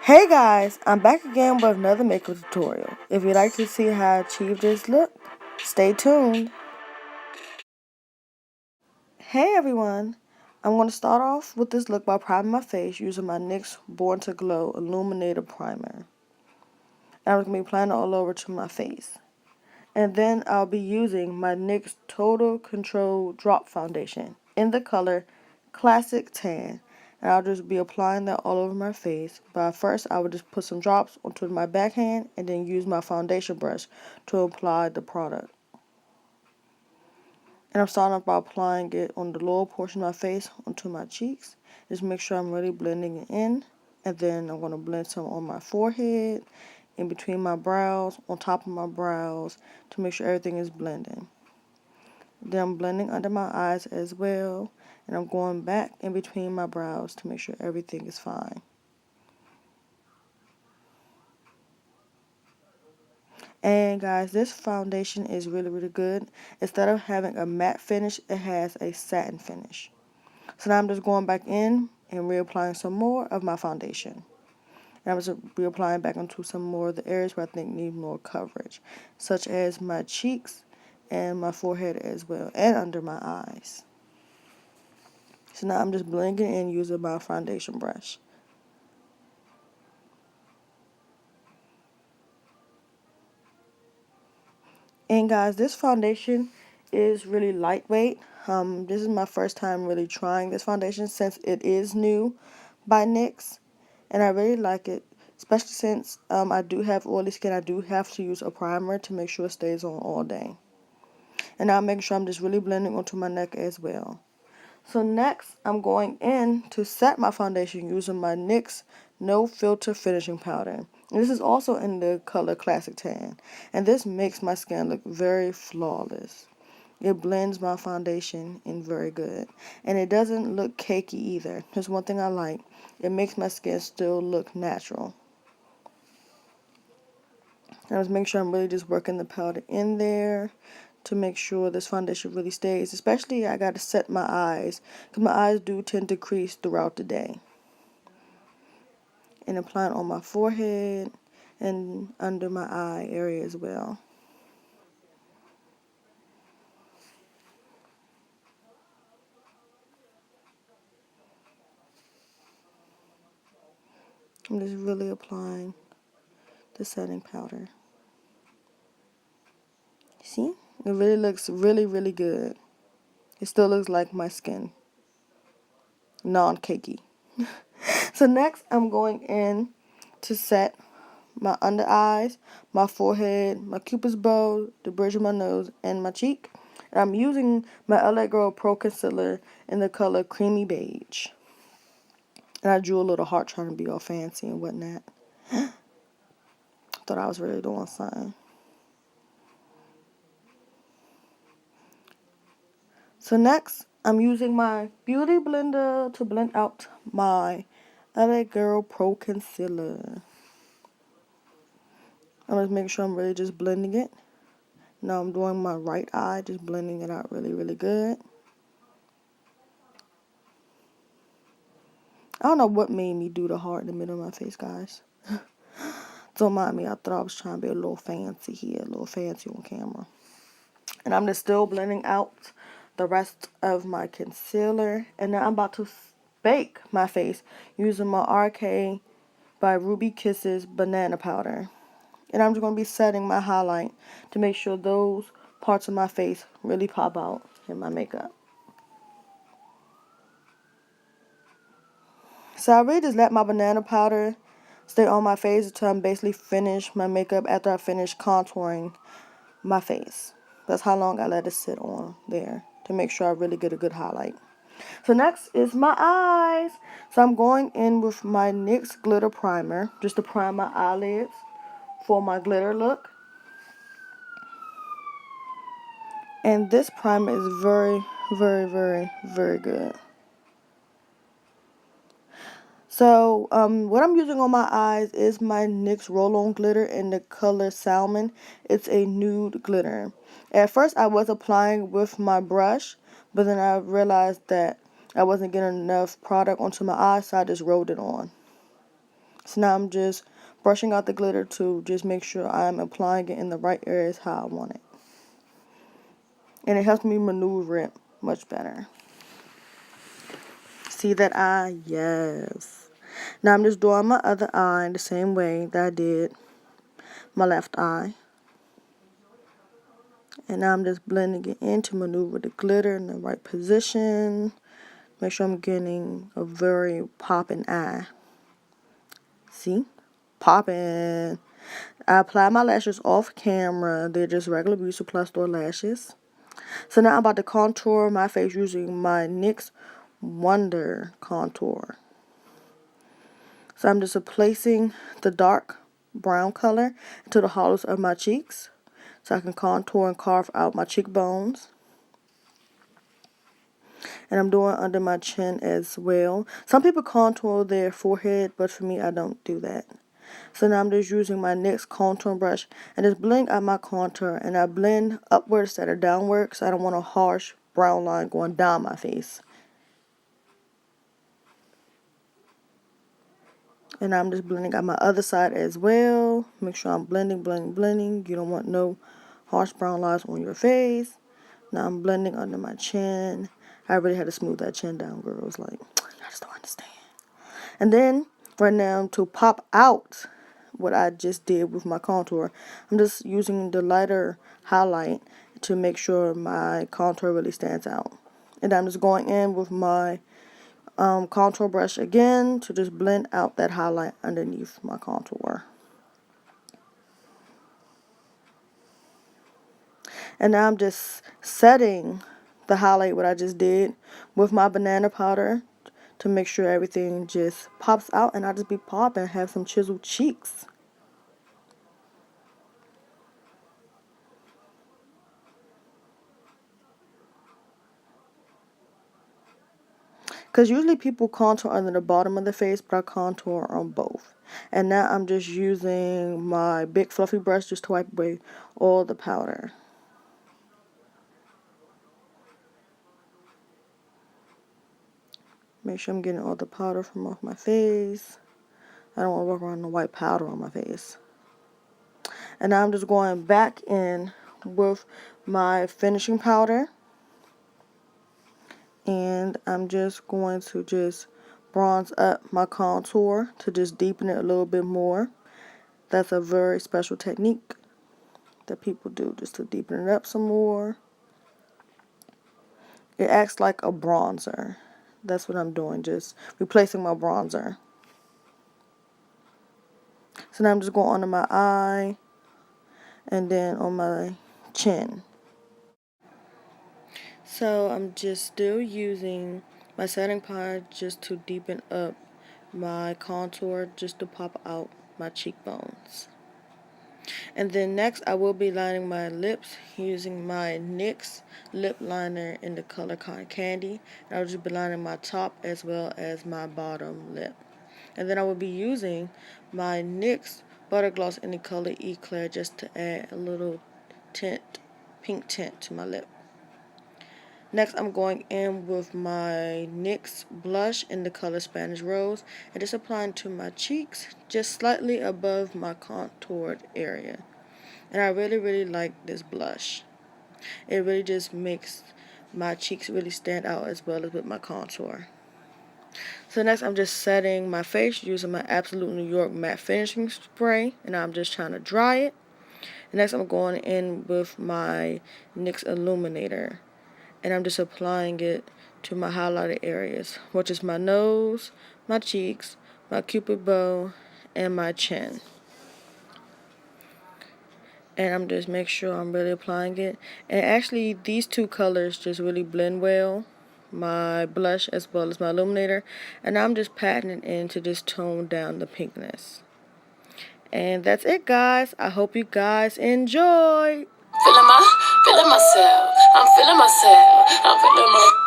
Hey guys, I'm back again with another makeup tutorial. If you'd like to see how I achieve this look, stay tuned. Hey everyone, I'm going to start off with this look by priming my face using my NYX Born to Glow Illuminator Primer. And I'm going to be applying it all over to my face. And then I'll be using my NYX Total Control Drop Foundation in the color Classic Tan. And I'll just be applying that all over my face. But first, I would just put some drops onto my backhand and then use my foundation brush to apply the product. And I'm starting off by applying it on the lower portion of my face onto my cheeks. Just make sure I'm really blending it in. And then I'm going to blend some on my forehead, in between my brows, on top of my brows, to make sure everything is blending. Then I'm blending under my eyes as well, and I'm going back in between my brows to make sure everything is fine. And guys, this foundation is really good. Instead of having a matte finish, it has a satin finish. So now I'm just going back in and reapplying some more of my foundation. And I'm just reapplying back into some more of the areas where I think need more coverage, such as my cheeks and my forehead as well, and under my eyes. So now I'm just blending in using my foundation brush. And guys, this foundation is really lightweight. This is my first time really trying this foundation since it is new by NYX. And I really like it, especially since I do have oily skin. I do have to use a primer to make sure it stays on all day. And now I'm making sure I'm just really blending onto my neck as well. So next, I'm going in to set my foundation using my NYX No Filter Finishing Powder. And this is also in the color Classic Tan. And this makes my skin look very flawless. It blends my foundation in very good. And it doesn't look cakey either. There's one thing I like. It makes my skin still look natural. And I was making sure I'm really just working the powder in there to make sure this foundation really stays. Especially I got to set my eyes, because my eyes do tend to crease throughout the day. And applying on my forehead and under my eye area as well. I'm just really applying the setting powder. See? It really looks really good. It still looks like my skin. Non-cakey. So next I'm going in to set my under eyes, my forehead, my cupid's bow, the bridge of my nose, and my cheek. And I'm using my LA Girl Pro Concealer in the color Creamy Beige. And I drew a little heart trying to be all fancy and whatnot. Thought I was really doing something. So next, I'm using my Beauty Blender to blend out my LA Girl Pro Concealer. I'm just making sure I'm really just blending it. Now I'm doing my right eye, just blending it out really good. I don't know what made me do the heart in the middle of my face, guys. Don't mind me, I thought I was trying to be a little fancy here, a little fancy on camera. And I'm just still blending out the rest of my concealer. And now I'm about to bake my face using my RK by Ruby Kisses banana powder. And I'm just going to be setting my highlight to make sure those parts of my face really pop out in my makeup. So I really just let my banana powder stay on my face until I'm basically finished my makeup after I finish contouring my face. That's how long I let it sit on there to make sure I really get a good highlight. So next is my eyes. So I'm going in with my NYX Glitter Primer just to prime my eyelids for my glitter look. And this primer is very good. So, what I'm using on my eyes is my NYX Roll-On Glitter in the color Salmon. It's a nude glitter. At first, I was applying with my brush, but then I realized that I wasn't getting enough product onto my eyes, so I just rolled it on. So now I'm just brushing out the glitter to just make sure I'm applying it in the right areas how I want it. And it helps me maneuver it much better. See that eye? Yes. Now I'm just doing my other eye the same way that I did my left eye. And now I'm just blending it in to maneuver the glitter in the right position. Make sure I'm getting a very popping eye. See? Popping. I apply my lashes off camera. They're just regular Beauty Supply store lashes. So now I'm about to contour my face using my NYX Wonder Contour. So I'm just placing the dark brown color into the hollows of my cheeks so I can contour and carve out my cheekbones. And I'm doing under my chin as well. Some people contour their forehead, but for me, I don't do that. So now I'm just using my NYX contour brush and just blend out my contour. And I blend upwards instead of downward because I don't want a harsh brown line going down my face. And I'm just blending out my other side as well. Make sure I'm blending, blending, blending. You don't want no harsh brown lines on your face. Now I'm blending under my chin. I really had to smooth that chin down, girls. Like, I just don't understand. And then, right now, to pop out what I just did with my contour, I'm just using the lighter highlight to make sure my contour really stands out. And I'm just going in with my contour brush again to just blend out that highlight underneath my contour. And now I'm just setting the highlight what I just did with my banana powder to make sure everything just pops out and I just be popping, have some chiseled cheeks. Because usually people contour under the bottom of the face, but I contour on both. And now I'm just using my big fluffy brush just to wipe away all the powder. Make sure I'm getting all the powder from off my face. I don't want to walk around the white powder on my face. And now I'm just going back in with my finishing powder. And I'm just going to just bronze up my contour to just deepen it a little bit more. That's a very special technique that people do just to deepen it up some more. It acts like a bronzer. That's what I'm doing, just replacing my bronzer. So now I'm just going under my eye and then on my chin. So I'm just still using my setting powder just to deepen up my contour, just to pop out my cheekbones. And then next I will be lining my lips using my NYX lip liner in the color Cotton Candy. And I'll just be lining my top as well as my bottom lip. And then I will be using my NYX Butter Gloss in the color Éclair just to add a little tint, pink tint to my lip. Next, I'm going in with my NYX blush in the color Spanish Rose and just applying to my cheeks, just slightly above my contoured area. And I really, really like this blush. It really just makes my cheeks really stand out as well as with my contour. So next, I'm just setting my face using my Absolute New York Matte Finishing Spray, and I'm just trying to dry it. And next, I'm going in with my NYX Illuminator. And I'm just applying it to my highlighted areas, which is my nose, my cheeks, my cupid bow, and my chin. And I'm just make sure I'm really applying it. And actually, these two colors just really blend well, my blush as well as my illuminator. And I'm just patting it in to just tone down the pinkness. And that's it, guys. I hope you guys enjoy. Feeling myself. I'm feeling myself. I'm feeling my